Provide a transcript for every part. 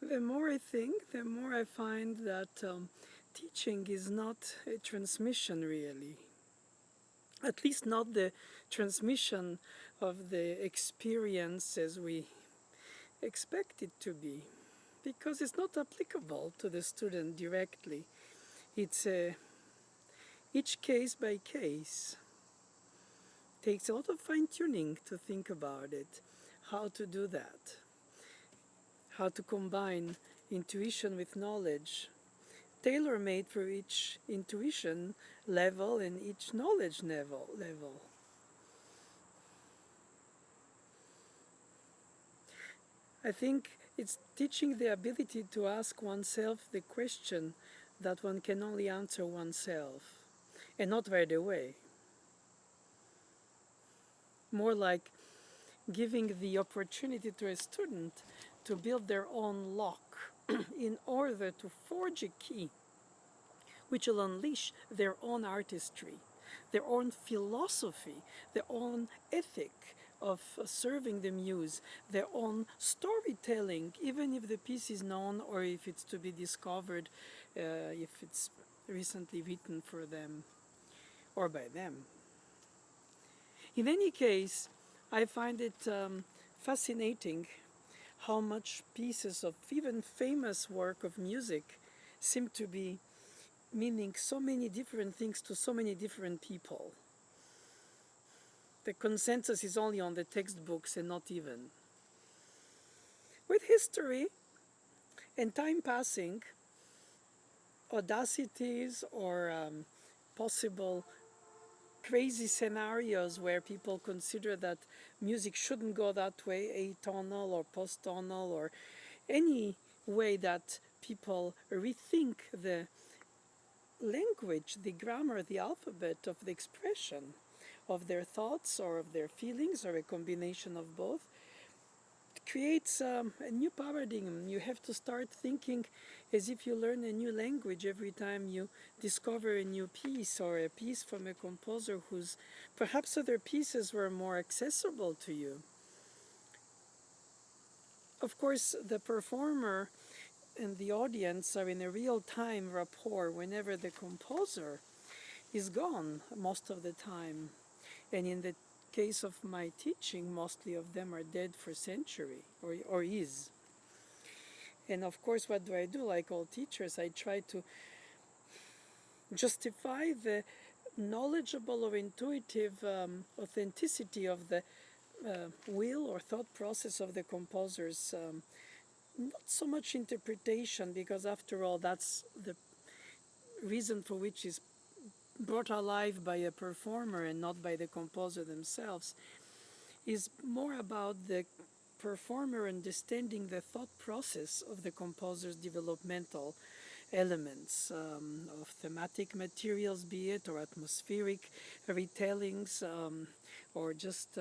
The more I think, the more I find that teaching is not a transmission really. At least not the transmission of the experience as we expect it to be. Because it's not applicable to the student directly. It's each case by case. Takes a lot of fine-tuning to think about it, how to do that, how to combine intuition with knowledge, tailor-made for each intuition level and each knowledge level. I think it's teaching the ability to ask oneself the question that one can only answer oneself, and not right away. More like giving the opportunity to a student to build their own lock in order to forge a key which will unleash their own artistry, their own philosophy, their own ethic of serving the muse, their own storytelling, even if the piece is known or if it's to be discovered, if it's recently written for them or by them. In any case, I find it fascinating how much pieces of even famous work of music seem to be meaning so many different things to so many different people. The consensus is only on the textbooks and not even. With history and time passing, audacities or possible crazy scenarios where people consider that music shouldn't go that way, atonal or post-tonal, or any way that people rethink the language, the grammar, the alphabet of the expression of their thoughts or of their feelings or a combination of both, creates a new paradigm. You have to start thinking as if you learn a new language every time you discover a new piece or a piece from a composer whose perhaps other pieces were more accessible to you. Of course, the performer and the audience are in a real-time rapport whenever the composer is gone most of the time. And in the case of my teaching, mostly of them are dead for century, or is. And of course, what do? Like all teachers, I try to justify the knowledgeable or intuitive authenticity of the will or thought process of the composers. Not so much interpretation, because after all, that's the reason for which is brought alive by a performer and not by the composer themselves, is more about the performer understanding the thought process of the composer's developmental elements, of thematic materials, be it, or atmospheric retellings, or just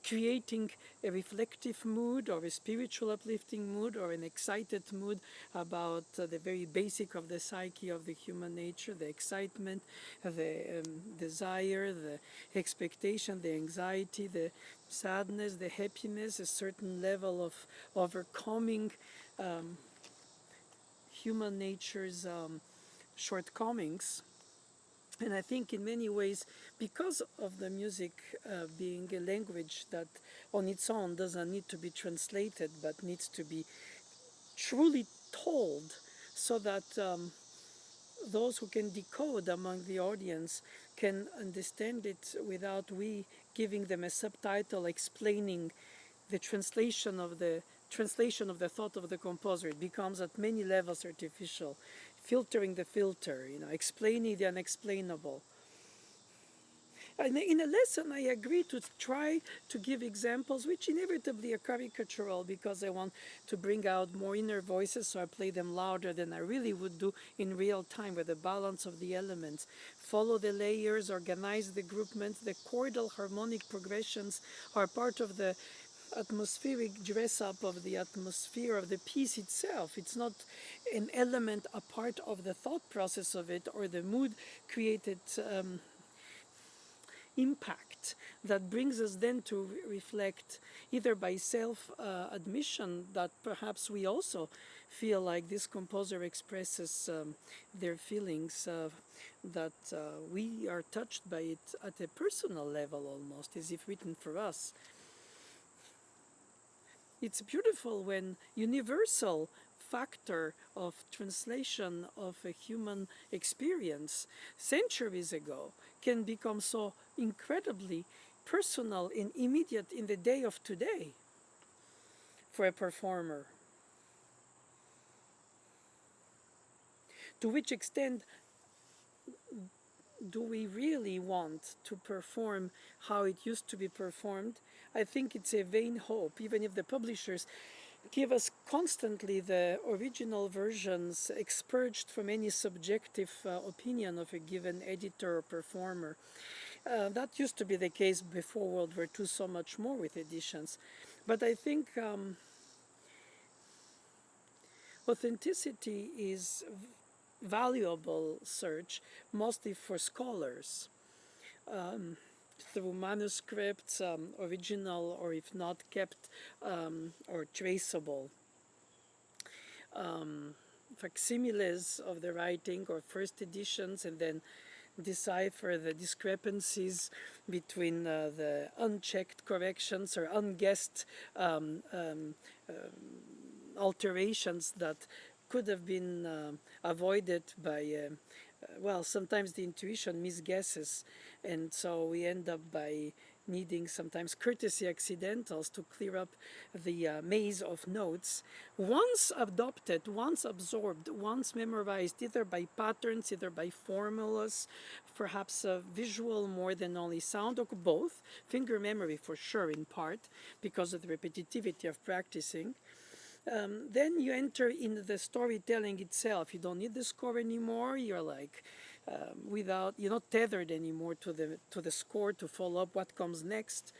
creating a reflective mood or a spiritual uplifting mood or an excited mood about the very basic of the psyche of the human nature, the excitement, the desire, the expectation, the anxiety, the sadness, the happiness, a certain level of overcoming human nature's shortcomings. And I think in many ways, because of the music being a language that on its own doesn't need to be translated, but needs to be truly told, so that those who can decode among the audience can understand it without we giving them a subtitle explaining the translation of the thought of the composer. It becomes at many levels artificial, filtering the filter, explaining the unexplainable. And in a lesson, I agree to try to give examples which inevitably are caricatural, because I want to bring out more inner voices, so I play them louder than I really would do in real time, with the balance of the elements. Follow the layers, organize the groupments. The chordal harmonic progressions are part of the atmospheric dress-up of the atmosphere of the piece itself. It's not an element, a part of the thought process of it or the mood created impact that brings us then to reflect, either by self-admission that perhaps we also feel like this composer expresses their feelings, that we are touched by it at a personal level, almost as if written for us. It's beautiful when universal factor of translation of a human experience centuries ago can become so incredibly personal and immediate in the day of today for a performer. To which extent do we really want to perform how it used to be performed? I think it's a vain hope, even if the publishers give us constantly the original versions expurged from any subjective opinion of a given editor or performer. That used to be the case before World War II, so much more with editions. But I think authenticity is valuable search, mostly for scholars, through manuscripts, original or if not kept or traceable, facsimiles of the writing or first editions, and then decipher the discrepancies between the unchecked corrections or unguessed alterations that could have been avoided by, well, sometimes the intuition misguesses, and so we end up by needing sometimes courtesy accidentals to clear up the maze of notes, once adopted, once absorbed, once memorized, either by patterns, either by formulas, perhaps visual more than only sound, or both, finger memory for sure in part, because of the repetitivity of practicing. Then you enter in the storytelling itself. You don't need the score anymore. You're like you're not tethered anymore to the score to follow up what comes next.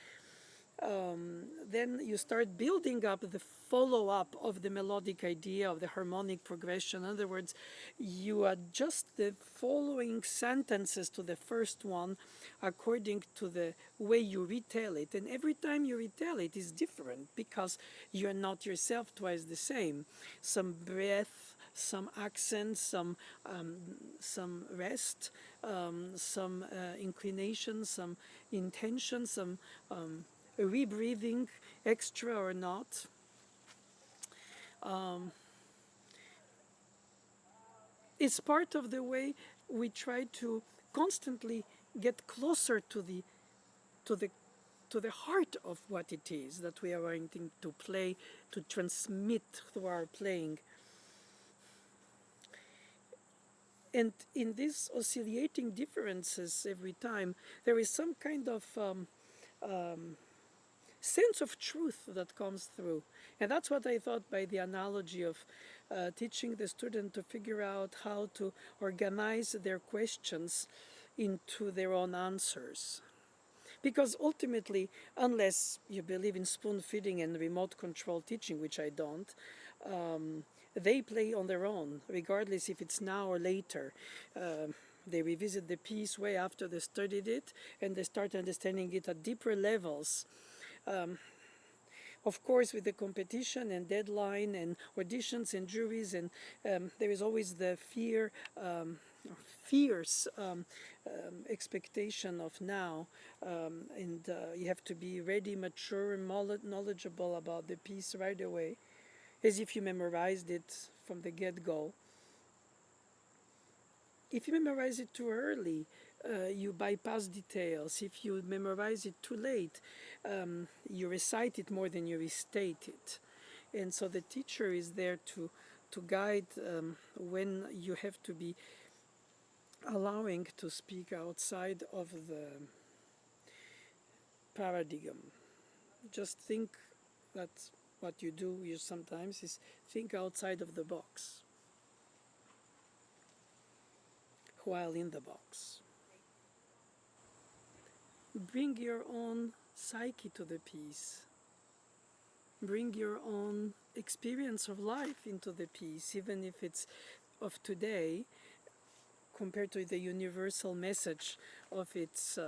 Then you start building up the follow-up of the melodic idea, of the harmonic progression. In other words, you adjust the following sentences to the first one according to the way you retell it. And every time you retell it is different, because you're not yourself twice the same. Some breath, some accent, some rest, some inclination, some intention, some rebreathing, extra or not. It's part of the way we try to constantly get closer to the heart of what it is that we are wanting to play, to transmit through our playing. And in these oscillating differences every time, there is some kind of sense of truth that comes through. And that's what I thought by the analogy of teaching the student to figure out how to organize their questions into their own answers. Because ultimately, unless you believe in spoon feeding and remote control teaching, which I don't, they play on their own, regardless if it's now or later. They revisit the piece way after they studied it, and they start understanding it at deeper levels. Of course, with the competition and deadline and auditions and juries, and there is always the fierce expectation of now, and you have to be ready, mature, and knowledgeable about the piece right away, as if you memorized it from the get-go. If you memorize it too early, you bypass details. If you memorize it too late, you recite it more than you restate it. And so the teacher is there to guide when you have to be allowing to speak outside of the paradigm. Just think that what you do sometimes is think outside of the box while in the box. Bring your own psyche to the piece. Bring your own experience of life into the piece, even if it's of today. compared to the universal message of its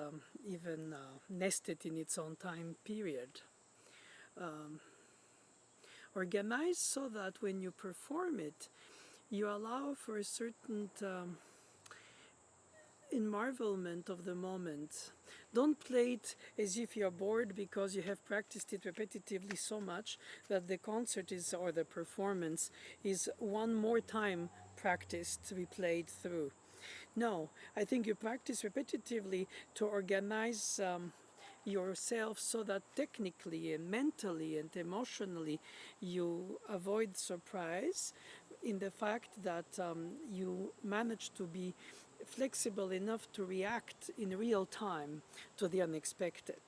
even nested in its own time period. Organized so that when you perform it, you allow for a certain enmarvelment of the moment. Don't play it as if you're bored because you have practiced it repetitively so much that the concert is, or the performance is one more time practiced, replayed through. No, I think you practice repetitively to organize yourself so that technically and mentally and emotionally you avoid surprise in the fact that you manage to be flexible enough to react in real time to the unexpected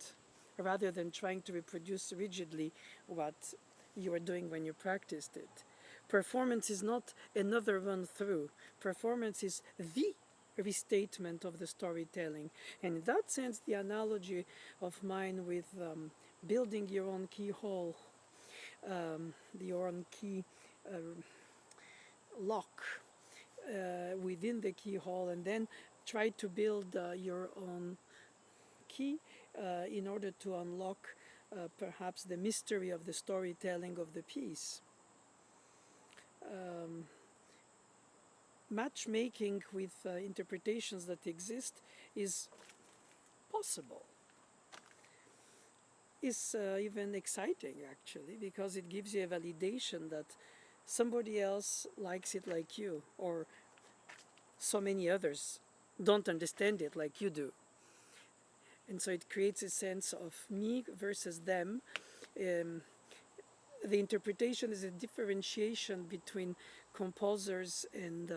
rather than trying to reproduce rigidly what you were doing when you practiced it. Performance is not another run through. Performance is the restatement of the storytelling. And in that sense, the analogy of mine with building your own keyhole, your own key lock within the keyhole, and then try to build your own key in order to unlock perhaps the mystery of the storytelling of the piece. Matchmaking with interpretations that exist is possible. Is even exciting actually, because it gives you a validation that somebody else likes it like you, or so many others don't understand it like you do. And so it creates a sense of me versus them. The interpretation is a differentiation between composers and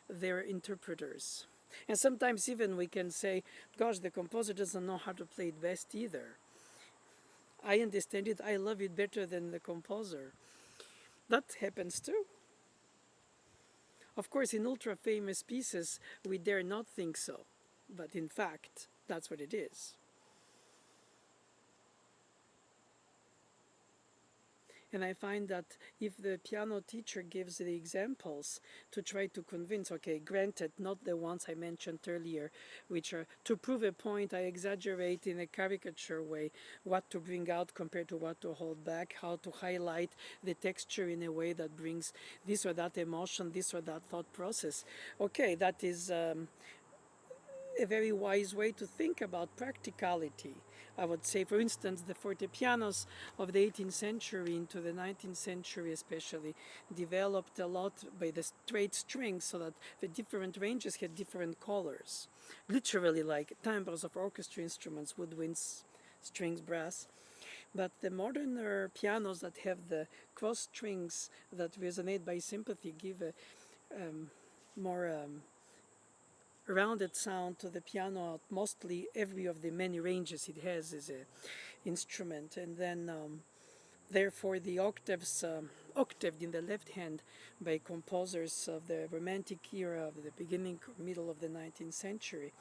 their interpreters. And sometimes even we can say, gosh, the composer doesn't know how to play it best either. I understand it, I love it better than the composer. That happens too. Of course, in ultra famous pieces, we dare not think so. But in fact, that's what it is. And I find that if the piano teacher gives the examples to try to convince, okay, granted, not the ones I mentioned earlier, which are to prove a point, I exaggerate in a caricature way what to bring out compared to what to hold back, how to highlight the texture in a way that brings this or that emotion, this or that thought process. Okay, that is a very wise way to think about practicality. I would say, for instance, the fortepianos of the 18th century into the 19th century especially developed a lot by the straight strings, so that the different ranges had different colors. Literally like timbres of orchestra instruments, woodwinds, strings, brass. But the moderner pianos that have the cross strings that resonate by sympathy give a more rounded sound to the piano. Mostly every of the many ranges it has is an instrument, and then therefore the octaves octaved in the left hand by composers of the Romantic era of the beginning middle of the 19th century.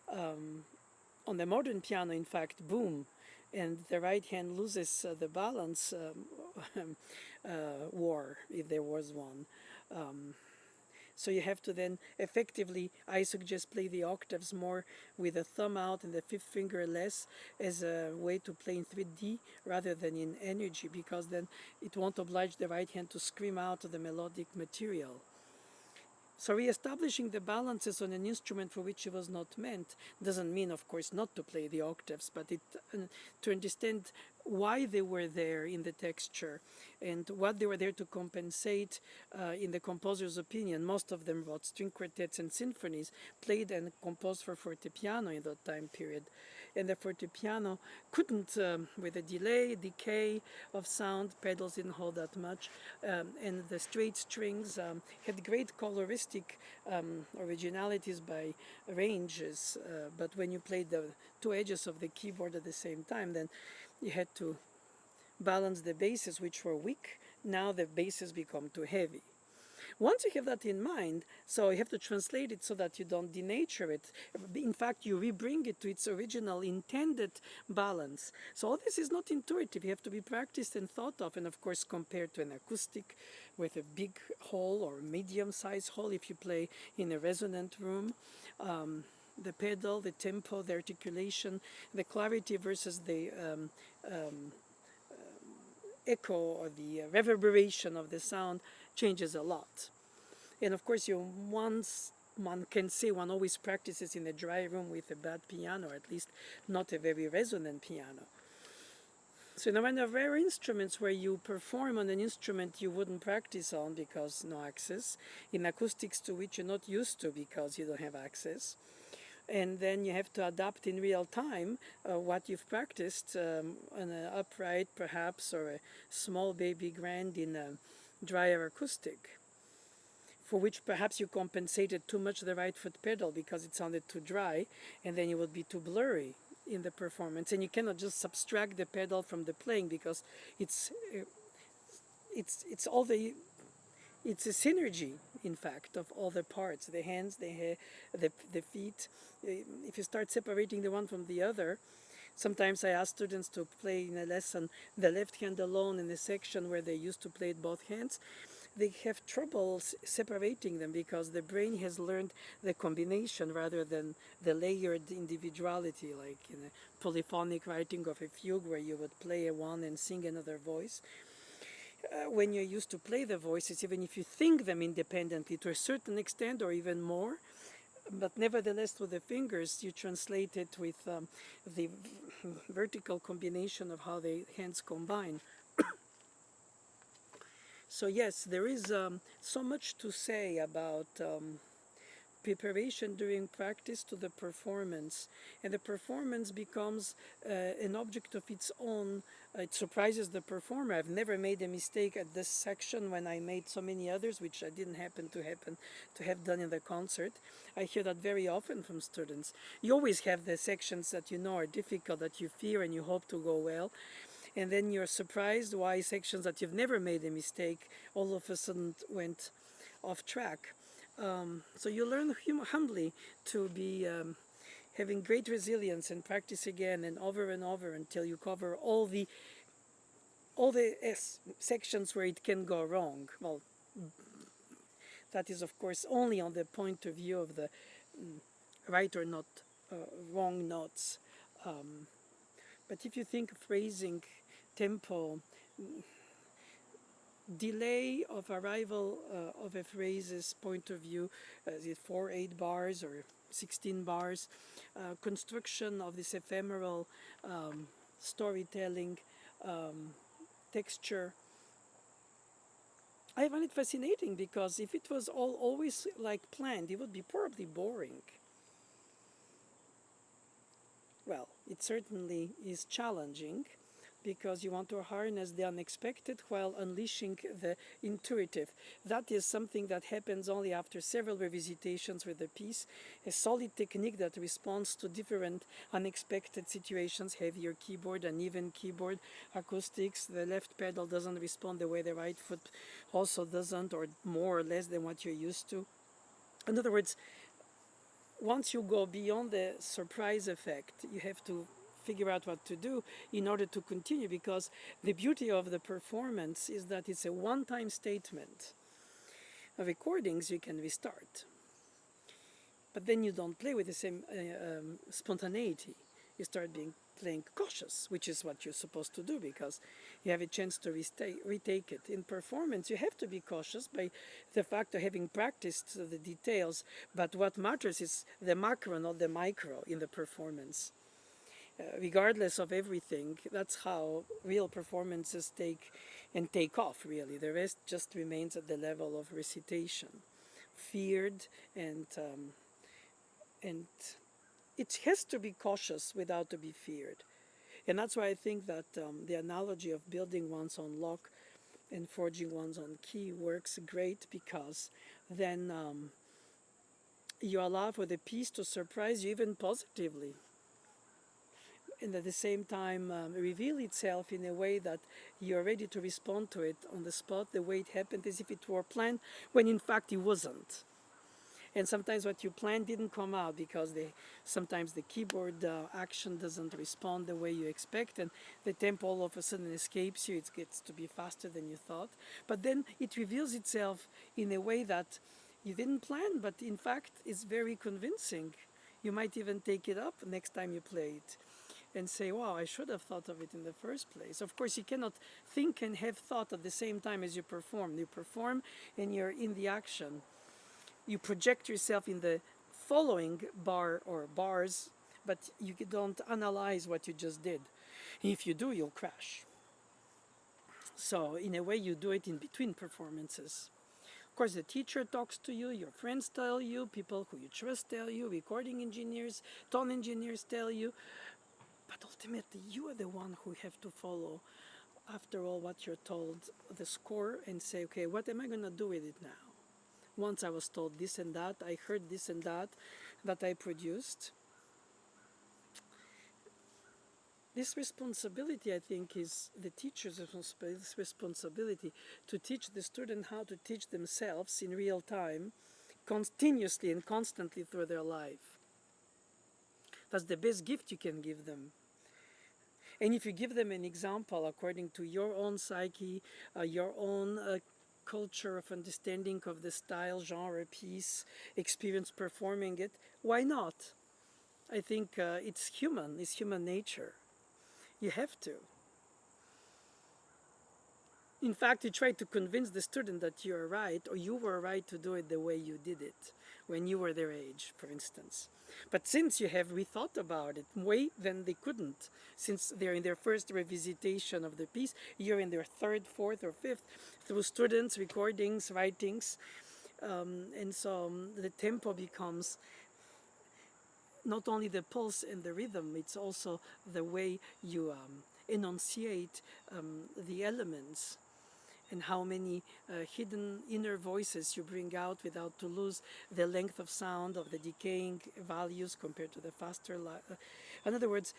On the modern piano, in fact, boom, and the right hand loses the balance war, if there was one. So you have to then effectively, I suggest, play the octaves more with the thumb out and the fifth finger less, as a way to play in 3D rather than in energy, because then it won't oblige the right hand to scream out the melodic material. So re-establishing the balances on an instrument for which it was not meant doesn't mean, of course, not to play the octaves, but to understand why they were there in the texture and what they were there to compensate. In the composer's opinion, most of them wrote string quartets and symphonies, played and composed for fortepiano in that time period. And the fortepiano couldn't, with the delay, decay of sound, pedals didn't hold that much, and the straight strings had great coloristic originalities by ranges, but when you played the two edges of the keyboard at the same time, then you had to balance the basses, which were weak. Now the basses become too heavy. Once you have that in mind, so you have to translate it so that you don't denature it. In fact, you rebring it to its original intended balance. So all this is not intuitive. You have to be practiced and thought of, and of course compared to an acoustic with a big hole or medium-sized hole if you play in a resonant room. The pedal, the tempo, the articulation, the clarity versus the echo or the reverberation of the sound changes a lot. And of course, once one can say one always practices in a dry room with a bad piano, or at least not a very resonant piano. So now, when there are instruments where you perform on an instrument you wouldn't practice on because no access, in acoustics to which you're not used to because you don't have access, and then you have to adapt in real time what you've practiced on an upright perhaps or a small baby grand in a drier acoustic, for which perhaps you compensated too much the right foot pedal because it sounded too dry, and then you would be too blurry in the performance. And you cannot just subtract the pedal from the playing because it's it's all the it's a synergy, in fact, of all the parts, the hands, the feet. If you start separating the one from the other, sometimes I ask students to play in a lesson the left hand alone in a section where they used to play it both hands. They have trouble separating them because the brain has learned the combination rather than the layered individuality, like in a polyphonic writing of a fugue where you would play a one and sing another voice. When you're used to play the voices, even if you think them independently to a certain extent or even more, but nevertheless with the fingers you translate it with the vertical combination of how the hands combine. So yes, there is so much to say about preparation during practice to the performance, and the performance becomes an object of its own. It surprises the performer. I've never made a mistake at this section when I made so many others, which I didn't happen to have done in the concert. I hear that very often from students. You always have the sections that you know are difficult, that you fear and you hope to go well, and then you're surprised why sections that you've never made a mistake all of a sudden went off track. So you learn humbly to be having great resilience and practice again and over until you cover all the sections where it can go wrong. Well, that is of course only on the point of view of the right or not wrong notes. But if you think phrasing, tempo, delay of arrival of a phrase's point of view, is it 4-8 bars or 16 bars, construction of this ephemeral storytelling, texture. I find it fascinating because if it was all always like planned, it would be probably boring. Well, it certainly is challenging because you want to harness the unexpected while unleashing the intuitive. That is something that happens only after several revisitations with the piece, a solid technique that responds to different unexpected situations, heavier keyboard, uneven keyboard, acoustics, the left pedal doesn't respond the way the right foot also doesn't, or more or less than what you're used to. In other words, once you go beyond the surprise effect, you have to figure out what to do in order to continue, because the beauty of the performance is that it's a one-time statement. Recordings you can restart, but then you don't play with the same spontaneity. You start playing cautious, which is what you're supposed to do because you have a chance to retake it. In performance, you have to be cautious by the fact of having practiced the details, but what matters is the macro, not the micro, in the performance. Regardless of everything, that's how real performances take off, really. The rest just remains at the level of recitation, feared, and it has to be cautious without to be feared. And that's why I think that the analogy of building one's own lock and forging one's own key works great, because then you allow for the piece to surprise you even positively. and at the same time reveal itself in a way that you're ready to respond to it on the spot, the way it happened, as if it were planned, when in fact it wasn't. And sometimes what you planned didn't come out because sometimes the keyboard action doesn't respond the way you expect, and the tempo all of a sudden escapes you. It gets to be faster than you thought. But then it reveals itself in a way that you didn't plan, but in fact is very convincing. You might even take it up next time you play it and say, wow, I should have thought of it in the first place. Of course, you cannot think and have thought at the same time as you perform. You perform and you're in the action. You project yourself in the following bar or bars, but you don't analyze what you just did. If you do, you'll crash. So in a way, you do it in between performances. Of course, the teacher talks to you, your friends tell you, people who you trust tell you, recording engineers, tone engineers tell you, but ultimately you are the one who have to follow, after all, what you're told, the score, and say, okay, what am I going to do with it now? Once I was told this and that, I heard this and that I produced. This responsibility, I think, is the teacher's responsibility to teach the student how to teach themselves in real time, continuously and constantly through their life. That's the best gift you can give them. And if you give them an example according to your own psyche, your own culture of understanding of the style, genre, piece, experience performing it, why not? I think it's human nature. You have to. In fact, you try to convince the student that you're right, or you were right to do it the way you did it when you were their age, for instance. But since you have rethought about it way then they couldn't, since they're in their first revisitation of the piece, you're in their third, fourth, or fifth, through students, recordings, writings, and so the tempo becomes not only the pulse and the rhythm, it's also the way you enunciate the elements, and how many hidden inner voices you bring out without to lose the length of sound of the decaying values compared to the faster. In other words,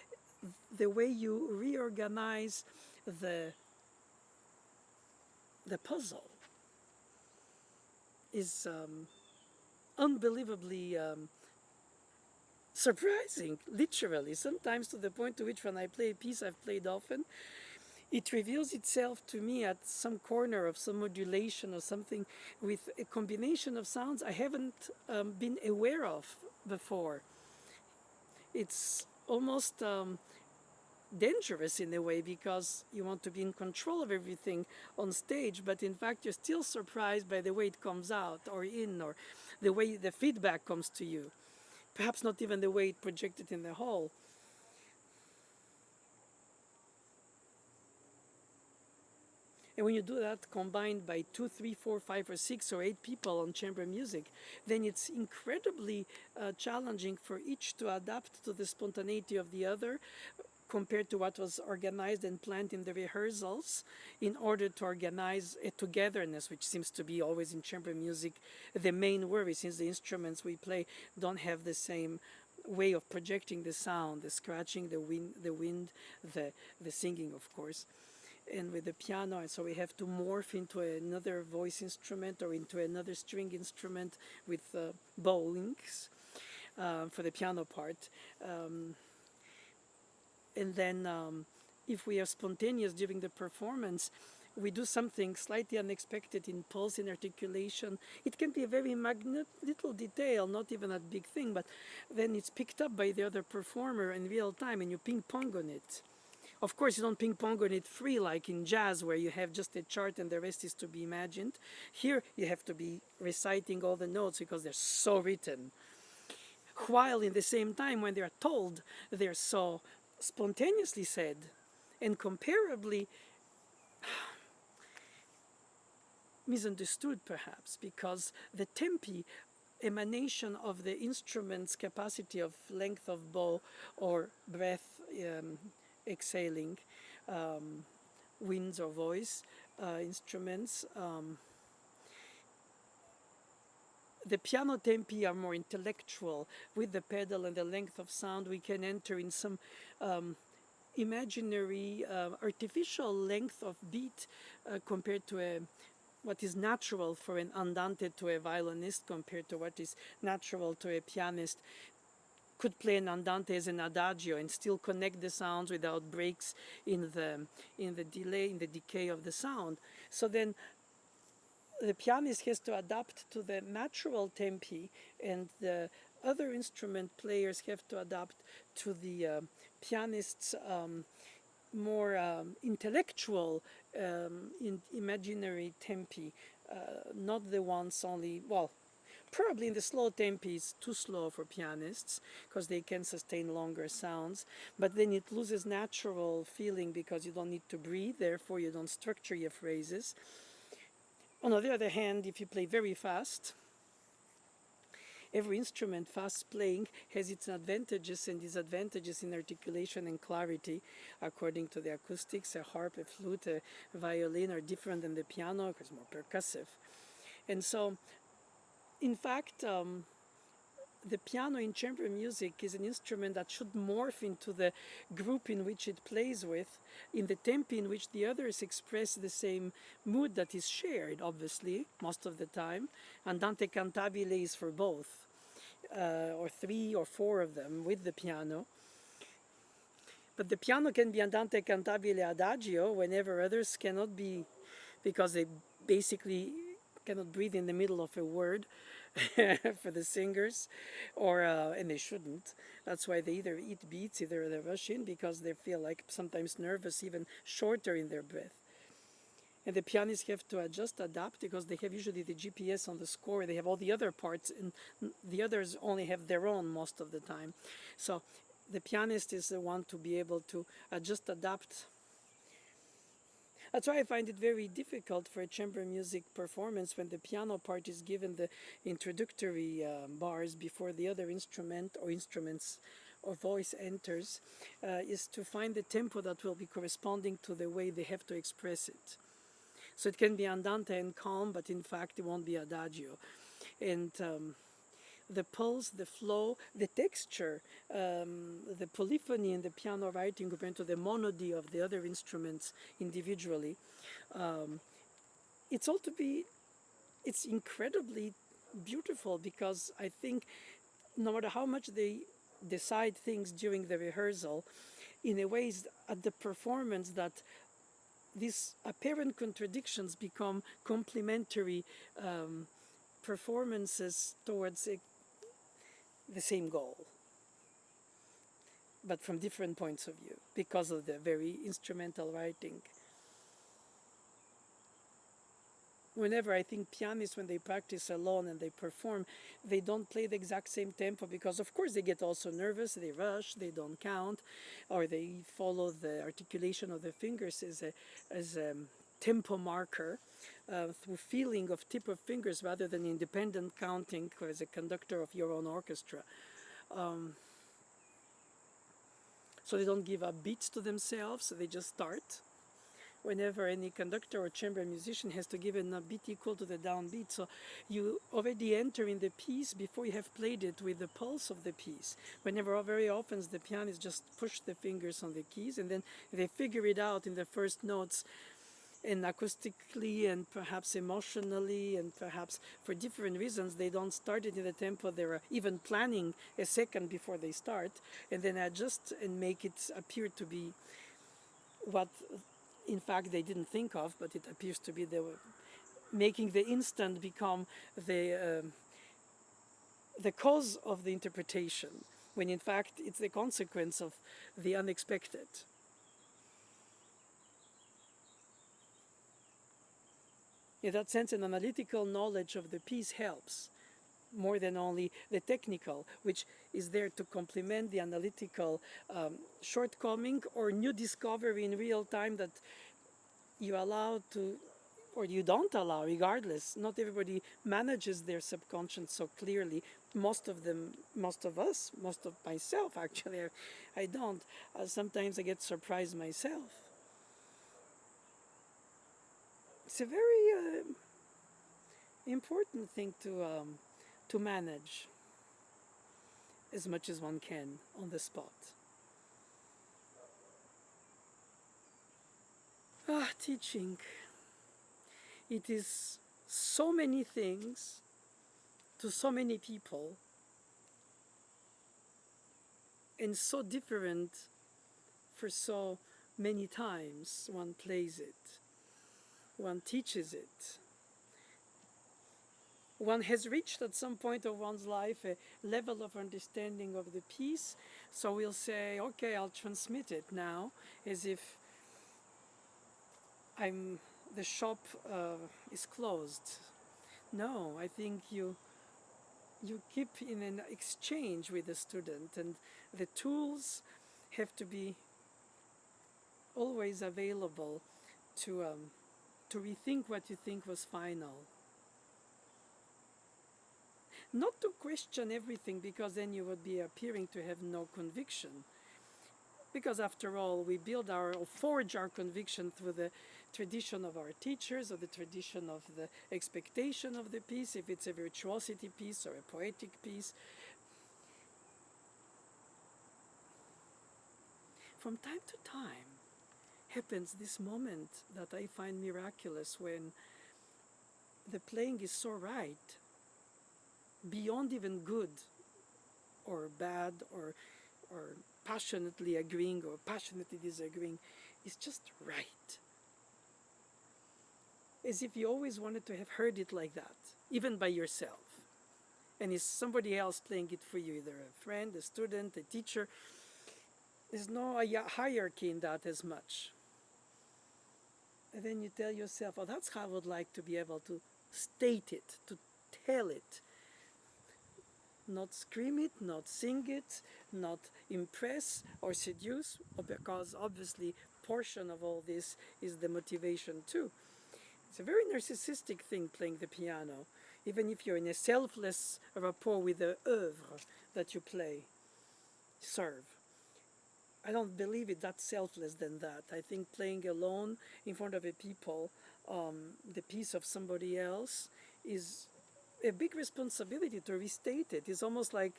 the way you reorganize the puzzle is unbelievably surprising, literally, sometimes to the point to which when I play a piece I've played often, it reveals itself to me at some corner of some modulation or something with a combination of sounds I haven't been aware of before. It's almost dangerous in a way, because you want to be in control of everything on stage, but in fact you're still surprised by the way it comes out or the way the feedback comes to you. Perhaps not even the way it projected in the hall. And when you do that combined by 2, 3, 4, 5, or 6 or 8 people on chamber music, then it's incredibly challenging for each to adapt to the spontaneity of the other, compared to what was organized and planned in the rehearsals, in order to organize a togetherness, which seems to be always in chamber music the main worry, since the instruments we play don't have the same way of projecting the sound, the scratching, the wind, the singing, of course. And with the piano, and so we have to morph into another voice instrument or into another string instrument with bowings for the piano part. And then if we are spontaneous during the performance, we do something slightly unexpected in pulse and articulation. It can be a very little detail, not even a big thing, but then it's picked up by the other performer in real time, and you ping pong on it. Of course, you don't ping pong on it free like in jazz, where you have just a chart and the rest is to be imagined. Here you have to be reciting all the notes because they're so written, while in the same time when they are told, they're so spontaneously said, and comparably misunderstood perhaps, because the tempi, emanation of the instrument's capacity of length of bow or breath exhaling, winds or voice instruments. The piano tempi are more intellectual. With the pedal and the length of sound, we can enter in some imaginary, artificial length of beat compared to what is natural for an andante to a violinist compared to what is natural to a pianist, could play an andante as an adagio and still connect the sounds without breaks in the delay, in the decay of the sound. So then the pianist has to adapt to the natural tempi, and the other instrument players have to adapt to the pianist's more intellectual, imaginary tempi, not the ones only, well, probably in the slow tempi is too slow for pianists because they can sustain longer sounds, but then it loses natural feeling because you don't need to breathe, therefore you don't structure your phrases. On the other hand, if you play very fast, every instrument fast playing has its advantages and disadvantages in articulation and clarity according to the acoustics. A harp, a flute, a violin are different than the piano because it's more percussive. And so, in fact, the piano in chamber music is an instrument that should morph into the group in which it plays with, in the tempi in which the others express the same mood that is shared, obviously, most of the time. Andante cantabile is for both, or three or four of them with the piano. But the piano can be andante cantabile adagio whenever others cannot be, because they basically cannot breathe in the middle of a word for the singers, or and they shouldn't. That's why they either eat beats, either they rush in because they feel like sometimes nervous, even shorter in their breath. And the pianists have to adjust, adapt, because they have usually the GPS on the score. They have all the other parts, and the others only have their own most of the time. So the pianist is the one to be able to adjust, adapt. That's why I find it very difficult for a chamber music performance when the piano part is given the introductory bars before the other instrument or instruments or voice enters, is to find the tempo that will be corresponding to the way they have to express it. So it can be andante and calm, but in fact it won't be adagio. And the pulse, the flow, the texture, the polyphony in the piano writing compared to the monody of the other instruments individually. It's all to be, it's incredibly beautiful, because I think no matter how much they decide things during the rehearsal, in a way it's at the performance that these apparent contradictions become complementary performances towards the same goal, but from different points of view because of the very instrumental writing. Whenever I think pianists, when they practice alone and they perform, they don't play the exact same tempo because, of course, they get also nervous, they rush, they don't count, or they follow the articulation of the fingers as a tempo marker through feeling of tip of fingers rather than independent counting as a conductor of your own orchestra. So they don't give up beats to themselves, so they just start. Whenever any conductor or chamber musician has to give a beat equal to the downbeat. So you already enter in the piece before you have played it with the pulse of the piece. Whenever, very often, the pianists just push the fingers on the keys and then they figure it out in the first notes, and acoustically and perhaps emotionally and perhaps for different reasons they don't start it in the tempo they're even planning a second before they start, and then adjust and make it appear to be what in fact they didn't think of, but it appears to be they were making the instant become the cause of the interpretation, when in fact it's the consequence of the unexpected. In that sense, an analytical knowledge of the piece helps more than only the technical, which is there to complement the analytical shortcoming or new discovery in real time that you allow to, or you don't allow, regardless. Not everybody manages their subconscious so clearly. Most of them, most of us, most of myself actually, I don't. Sometimes I get surprised myself. It's a very important thing to manage as much as one can on the spot. Teaching. It is so many things to so many people and so different for so many times one plays it, one teaches it. One has reached at some point of one's life a level of understanding of the piece, so we'll say, okay, I'll transmit it now, as if I'm the shop is closed. No, I think you keep in an exchange with the student, and the tools have to be always available to rethink what you think was final. Not to question everything, because then you would be appearing to have no conviction. Because after all, we build or forge our conviction through the tradition of our teachers, or the tradition of the expectation of the piece, if it's a virtuosity piece or a poetic piece. From time to time happens this moment that I find miraculous, when the playing is so right, beyond even good or bad, or passionately agreeing or passionately disagreeing. It's just right. As if you always wanted to have heard it like that, even by yourself. And it's somebody else playing it for you, either a friend, a student, a teacher. There's no hierarchy in that as much. And then you tell yourself, oh, that's how I would like to be able to state it, to tell it. Not scream it, not sing it, not impress or seduce, because obviously portion of all this is the motivation too. It's a very narcissistic thing, playing the piano, even if you're in a selfless rapport with the œuvre that you play, serve. I don't believe it that selfless than that. I think playing alone in front of a people, the piece of somebody else, is a big responsibility to restate it. It's almost like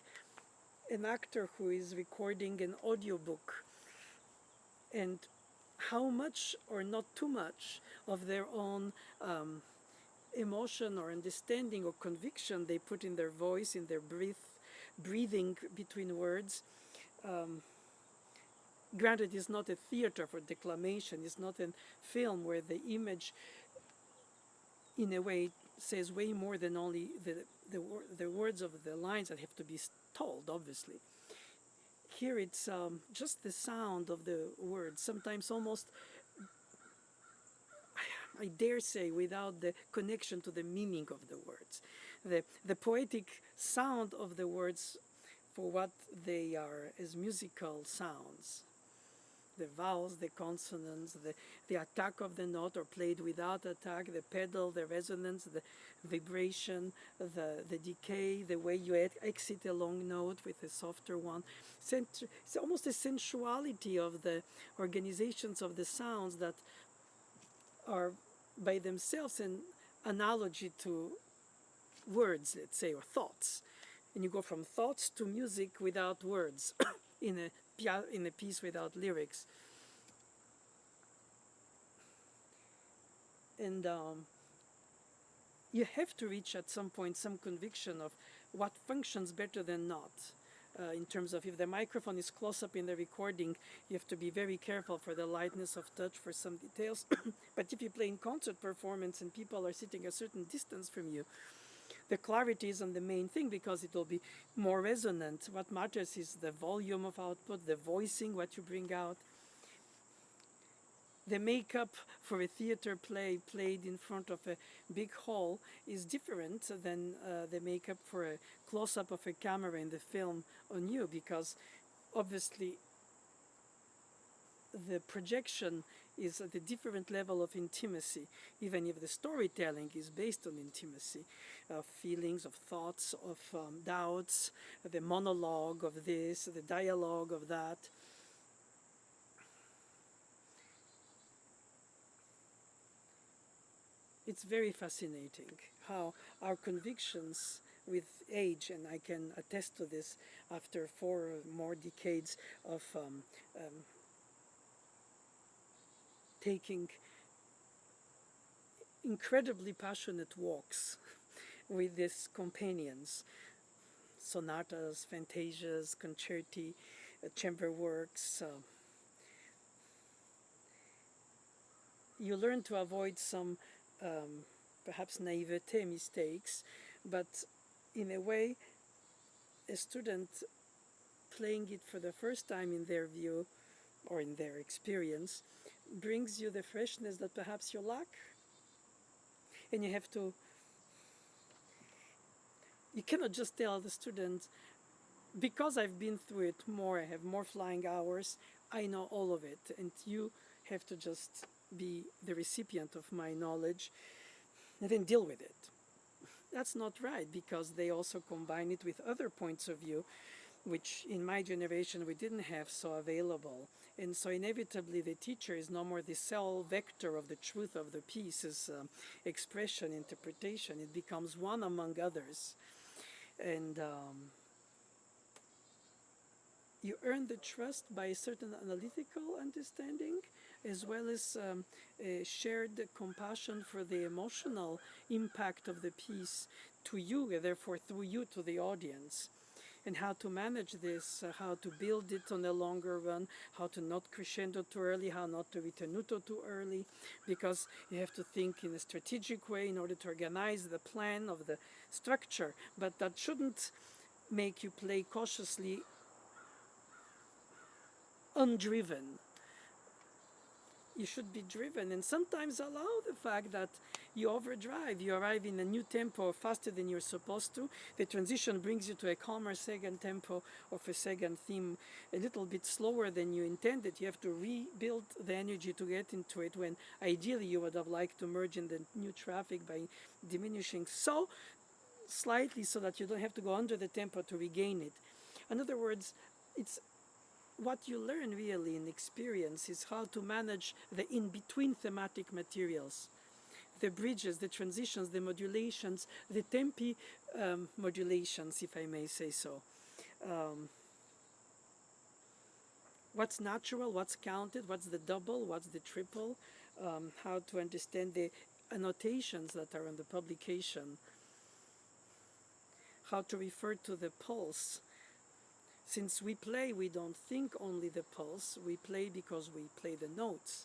an actor who is recording an audiobook, and how much or not too much of their own emotion or understanding or conviction they put in their voice, in their breathing between words. Granted, it's not a theater for declamation, it's not a film where the image in a way says way more than only the words of the lines that have to be told, obviously. Here it's just the sound of the words, sometimes almost, I dare say, without the connection to the meaning of the words. The poetic sound of the words for what they are as musical sounds. The vowels, the consonants, the attack of the note or played without attack, the pedal, the resonance, the vibration, the decay, the way you exit a long note with a softer one. It's almost a sensuality of the organizations of the sounds that are by themselves an analogy to words, let's say, or thoughts. And you go from thoughts to music without words in a piece without lyrics. And you have to reach at some point some conviction of what functions better than not. In terms of, if the microphone is close up in the recording, you have to be very careful for the lightness of touch, for some details. But if you play in concert performance and people are sitting a certain distance from you, the clarity isn't the main thing, because it will be more resonant. What matters is the volume of output, the voicing, what you bring out. The makeup for a theater play played in front of a big hall is different than the makeup for a close-up of a camera in the film on you, because obviously the projection is at a different level of intimacy, even if the storytelling is based on intimacy, of feelings, of thoughts, of doubts, the monologue of this, the dialogue of that. It's very fascinating how our convictions with age, and I can attest to this after 4 or more decades of taking incredibly passionate walks with these companions, sonatas, fantasias, concerti, chamber works. You learn to avoid some perhaps naivete mistakes, but in a way, a student playing it for the first time in their view or in their experience brings you the freshness that perhaps you lack. And you cannot just tell the student, because I've been through it more, I have more flying hours, I know all of it, and you have to just be the recipient of my knowledge and then deal with it. That's not right, because they also combine it with other points of view, which in my generation we didn't have so available. And so inevitably the teacher is no more the cell vector of the truth of the piece's expression, interpretation. It becomes one among others. And you earn the trust by a certain analytical understanding, as well as a shared compassion for the emotional impact of the piece to you, and therefore through you to the audience, and how to manage this, how to build it on the longer run, how to not crescendo too early, how not to ritenuto too early, because you have to think in a strategic way in order to organize the plan of the structure, but that shouldn't make you play cautiously undriven. You should be driven, and sometimes allow the fact that you overdrive. You arrive in a new tempo faster than you're supposed to. The transition brings you to a calmer second tempo of a second theme a little bit slower than you intended. You have to rebuild the energy to get into it, when ideally you would have liked to merge in the new traffic by diminishing so slightly so that you don't have to go under the tempo to regain it. In other words, it's what you learn really in experience is how to manage the in-between thematic materials, the bridges, the transitions, the modulations, the tempi modulations, if I may say so. What's natural, what's counted, what's the double, what's the triple, how to understand the annotations that are on the publication, how to refer to the pulse. Since we play, we don't think only the pulse, we play because we play the notes.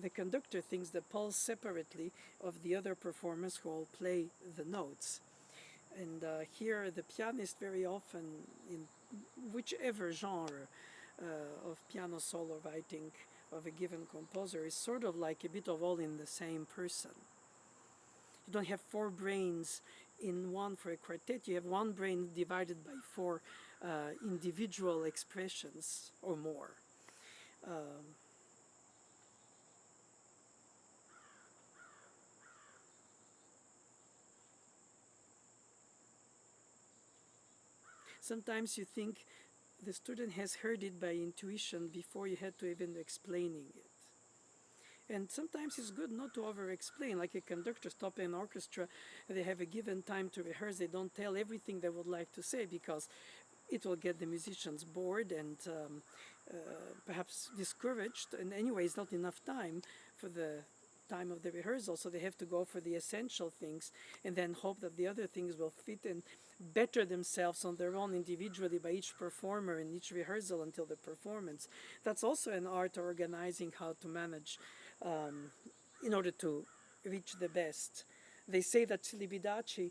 The conductor thinks the pulse separately of the other performers who all play the notes. And here the pianist very often, in whichever genre of piano solo writing of a given composer, is sort of like a bit of all in the same person. You don't have four brains in one for a quartet, you have one brain divided by four individual expressions or more. Sometimes you think the student has heard it by intuition before you had to even explaining it. And sometimes it's good not to over-explain, like a conductor stopping an orchestra, they have a given time to rehearse, they don't tell everything they would like to say, because it will get the musicians bored and perhaps discouraged, and anyway, it's not enough time for the time of the rehearsal, so they have to go for the essential things and then hope that the other things will fit and better themselves on their own individually by each performer in each rehearsal until the performance. That's also an art, organizing how to manage in order to reach the best. They say that Celibidache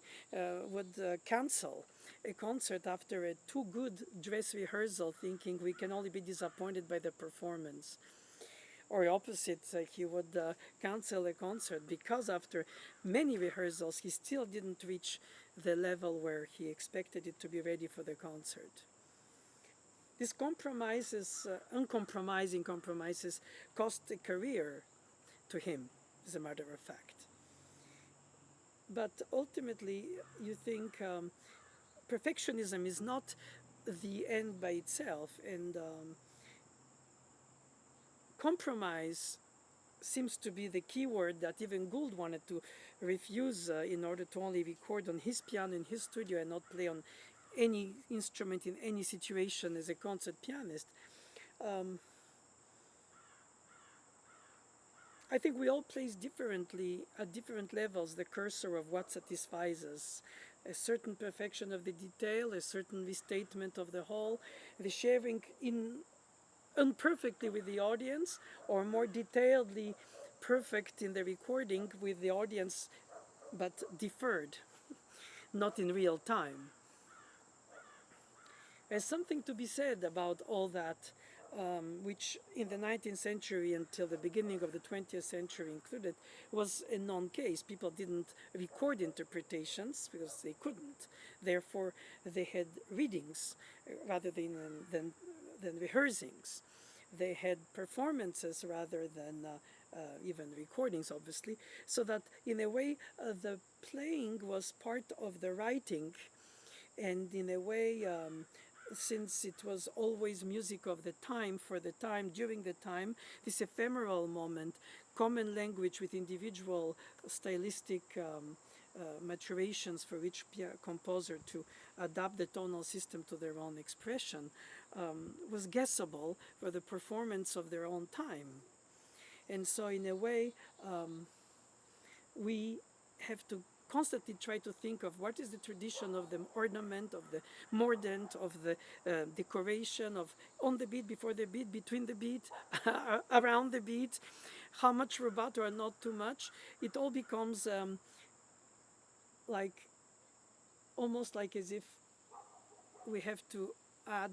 would cancel a concert after a too good dress rehearsal, thinking we can only be disappointed by the performance. Or opposite, he would cancel a concert because after many rehearsals he still didn't reach the level where he expected it to be ready for the concert. These compromises, uncompromising compromises, cost a career to him, as a matter of fact. But ultimately, you think perfectionism is not the end by itself, and compromise seems to be the key word that even Gould wanted to refuse in order to only record on his piano in his studio and not play on any instrument in any situation as a concert pianist. I think we all place differently at different levels the cursor of what satisfies us. A certain perfection of the detail, a certain restatement of the whole, the sharing in imperfectly with the audience, or more detailedly perfect in the recording with the audience, but deferred, not in real time. There's something to be said about all that, which in the 19th century until the beginning of the 20th century included, was a non-case. People didn't record interpretations because they couldn't. Therefore, they had readings rather than rehearsings. They had performances rather than even recordings, obviously, so that in a way the playing was part of the writing, and in a way, since it was always music of the time, for the time, during the time, this ephemeral moment, common language with individual stylistic maturations for each composer to adapt the tonal system to their own expression, was guessable for the performance of their own time. And so in a way, we have to constantly try to think of what is the tradition of the ornament, of the mordant, of the decoration, of on the beat, before the beat, between the beat, around the beat, how much rubato or not too much. It all becomes like almost like as if we have to add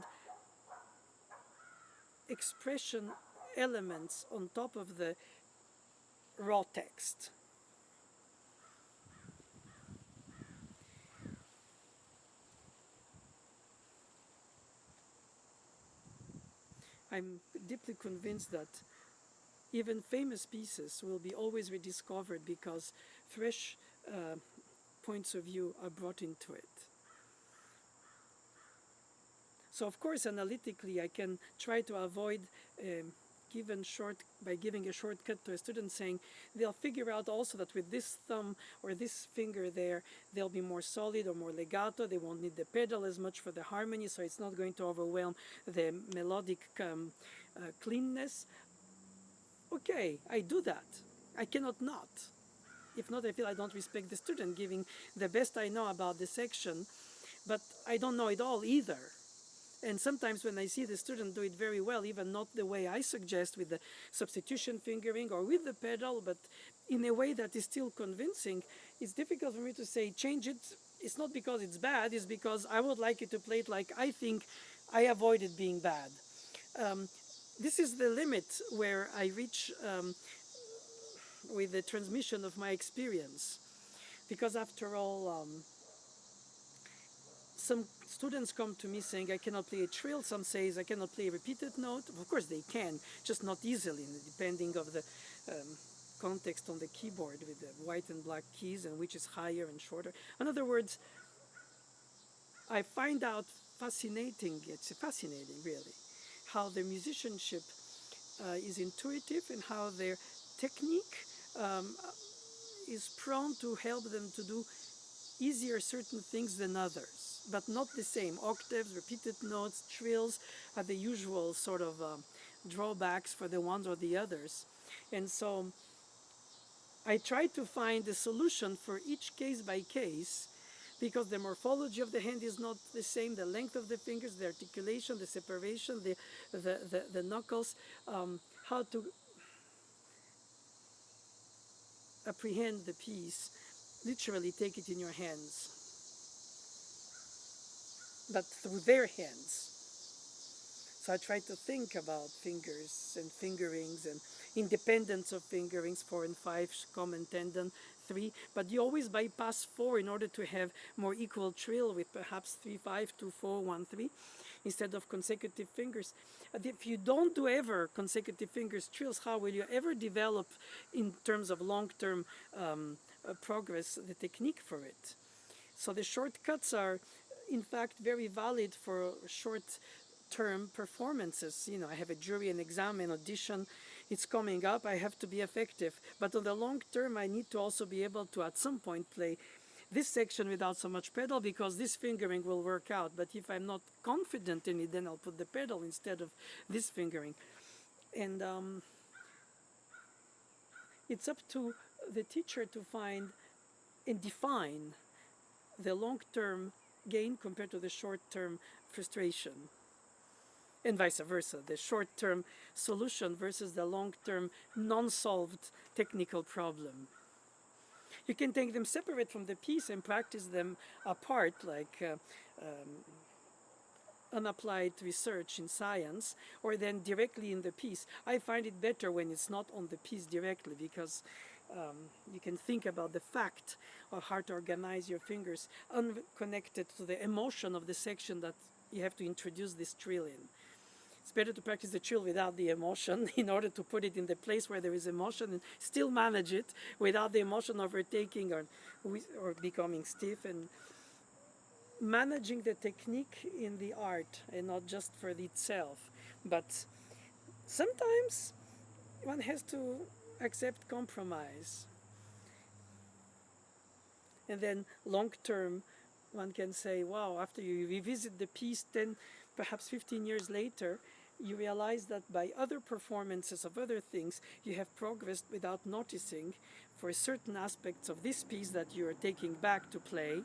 expression elements on top of the raw text. I'm deeply convinced that even famous pieces will be always rediscovered because fresh points of view are brought into it. So of course, analytically, I can try to avoid by giving a shortcut to a student, saying they'll figure out also that with this thumb or this finger there, they'll be more solid or more legato. They won't need the pedal as much for the harmony, so it's not going to overwhelm the melodic cleanness. Okay, I do that. I cannot not. If not, I feel I don't respect the student, giving the best I know about the section, but I don't know it all either. And sometimes when I see the student do it very well, even not the way I suggest with the substitution fingering or with the pedal, but in a way that is still convincing, it's difficult for me to say change it. It's not because it's bad, it's because I would like you to play it like I think I avoided being bad. This is the limit where I reach with the transmission of my experience. Because after all, some students come to me saying I cannot play a trill, some says I cannot play a repeated note. Of course they can, just not easily, depending of the context on the keyboard with the white and black keys and which is higher and shorter. In other words, I find out fascinating, it's fascinating really, how their musicianship is intuitive and how their technique is prone to help them to do easier certain things than others, but not the same. Octaves, repeated notes, trills are the usual sort of drawbacks for the ones or the others. And so I try to find a solution for each case by case, because the morphology of the hand is not the same, the length of the fingers, the articulation, the separation, the knuckles, how to apprehend the piece, literally take it in your hands, but through their hands. So I try to think about fingers and fingerings and independence of fingerings, 4 and 5, common tendon, 3, but you always bypass 4 in order to have more equal trill with perhaps 3, 5, 2, 4, 1, 3, instead of consecutive fingers. If you don't do ever consecutive fingers trills, how will you ever develop in terms of long-term progress the technique for it? So the shortcuts are in fact very valid for short-term performances. You know, I have a jury, an exam, an audition, it's coming up, I have to be effective. But on the long term, I need to also be able to at some point play this section without so much pedal, because this fingering will work out. But if I'm not confident in it, then I'll put the pedal instead of this fingering. And it's up to the teacher to find and define the long-term gain compared to the short-term frustration, and vice versa, the short-term solution versus the long-term non-solved technical problem. You can take them separate from the piece and practice them apart, like unapplied research in science, or then directly in the piece. I find it better when it's not on the piece directly, because you can think about the fact of how to organize your fingers unconnected to the emotion of the section that you have to introduce this trill in. It's better to practice the trill without the emotion in order to put it in the place where there is emotion and still manage it without the emotion overtaking or becoming stiff, and managing the technique in the art and not just for itself. But sometimes one has to accept compromise. And then long term, one can say, wow, after you revisit the piece 10, perhaps 15 years later, you realize that by other performances of other things, you have progressed without noticing for certain aspects of this piece that you are taking back to play,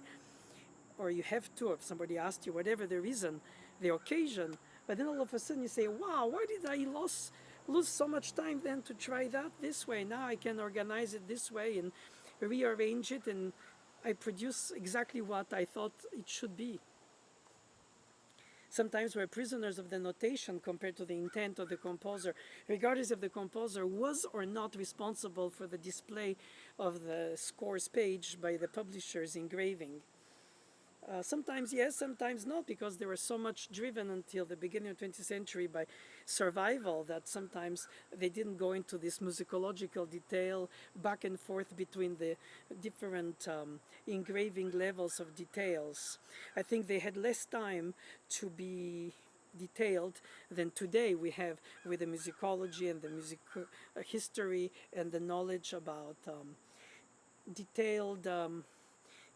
or you have to, if somebody asked you, whatever the reason, the occasion, but then all of a sudden you say, wow, why did I lose so much time then to try that this way? Now I can organize it this way and rearrange it, and I produce exactly what I thought it should be. Sometimes we're prisoners of the notation compared to the intent of the composer, regardless if the composer was or not responsible for the display of the scores page by the publisher's engraving. Sometimes yes, sometimes not, because they were so much driven until the beginning of the 20th century by survival that sometimes they didn't go into this musicological detail back and forth between the different engraving levels of details. I think they had less time to be detailed than today we have with the musicology and the music history and the knowledge about detailed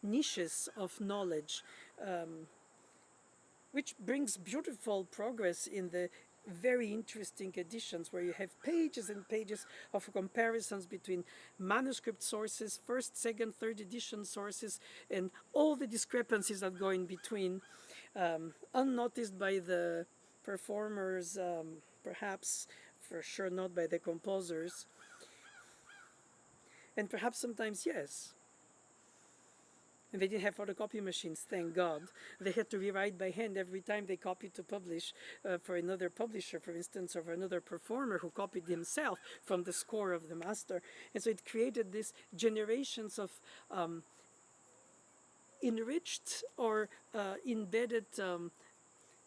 niches of knowledge, which brings beautiful progress in the very interesting editions where you have pages and pages of comparisons between manuscript sources, first, second, third edition sources, and all the discrepancies that go in between, unnoticed by the performers, perhaps, for sure not by the composers, and perhaps sometimes yes. And they didn't have photocopy machines, thank God. They had to rewrite by hand every time they copied to publish for another publisher, for instance, or for another performer who copied himself from the score of the master. And so it created these generations of enriched or embedded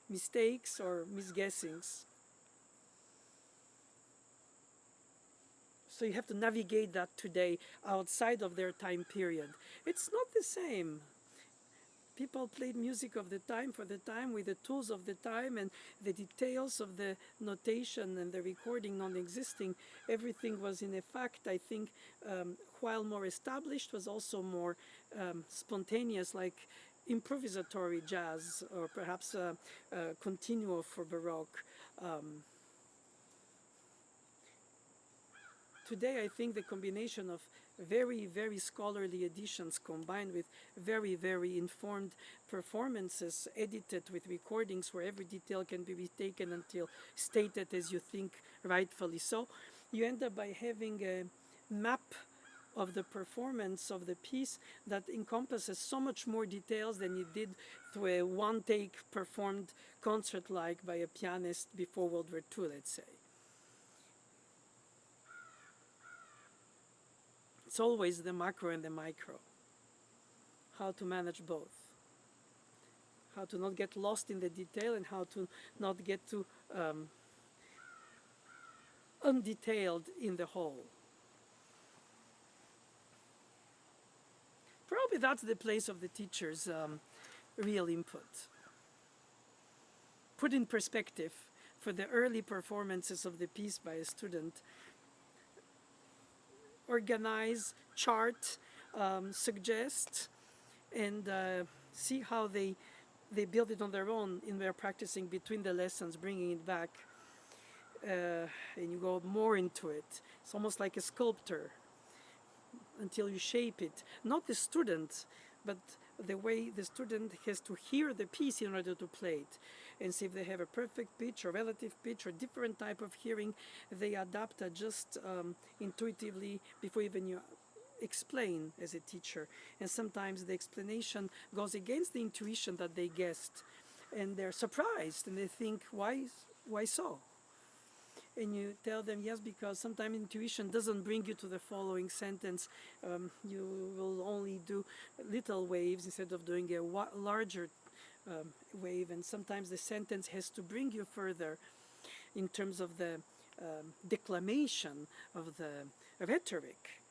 mistakes or misguessings. So you have to navigate that today outside of their time period. It's not the same. People played music of the time for the time with the tools of the time, and the details of the notation and the recording non-existing. Everything was in fact, I think, while more established, was also more spontaneous, like improvisatory jazz, or perhaps continuo for Baroque. Today, I think the combination of very, very scholarly editions combined with very, very informed performances edited with recordings where every detail can be retaken until stated as you think rightfully so, you end up by having a map of the performance of the piece that encompasses so much more details than it did through a one-take performed concert-like by a pianist before World War II, let's say. It's always the macro and the micro. How to manage both. How to not get lost in the detail, and how to not get too undetailed in the whole. Probably that's the place of the teacher's real input. Put in perspective for the early performances of the piece by a student. Organize, chart, suggest, and see how they build it on their own in their practicing between the lessons, bringing it back, and you go more into it. It's almost like a sculptor. until you shape it. Not the student, but the way the student has to hear the piece in order to play it. And see if they have a perfect pitch or relative pitch or different type of hearing, they adapt, adjust intuitively before even you explain as a teacher. And sometimes the explanation goes against the intuition that they guessed, and they're surprised and they think, why so? And you tell them, yes, because sometimes intuition doesn't bring you to the following sentence. You will only do little waves instead of doing a larger wave, and sometimes the sentence has to bring you further in terms of the declamation of the rhetoric.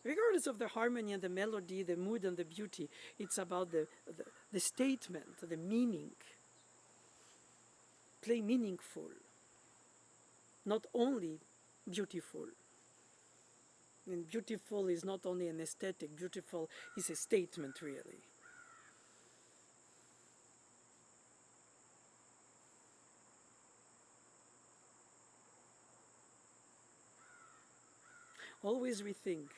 Regardless of the harmony and the melody, the mood and the beauty, it's about the statement, the meaning. Play meaningful, not only beautiful. And beautiful is not only an aesthetic, beautiful is a statement, really. Always rethink,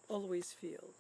always feel.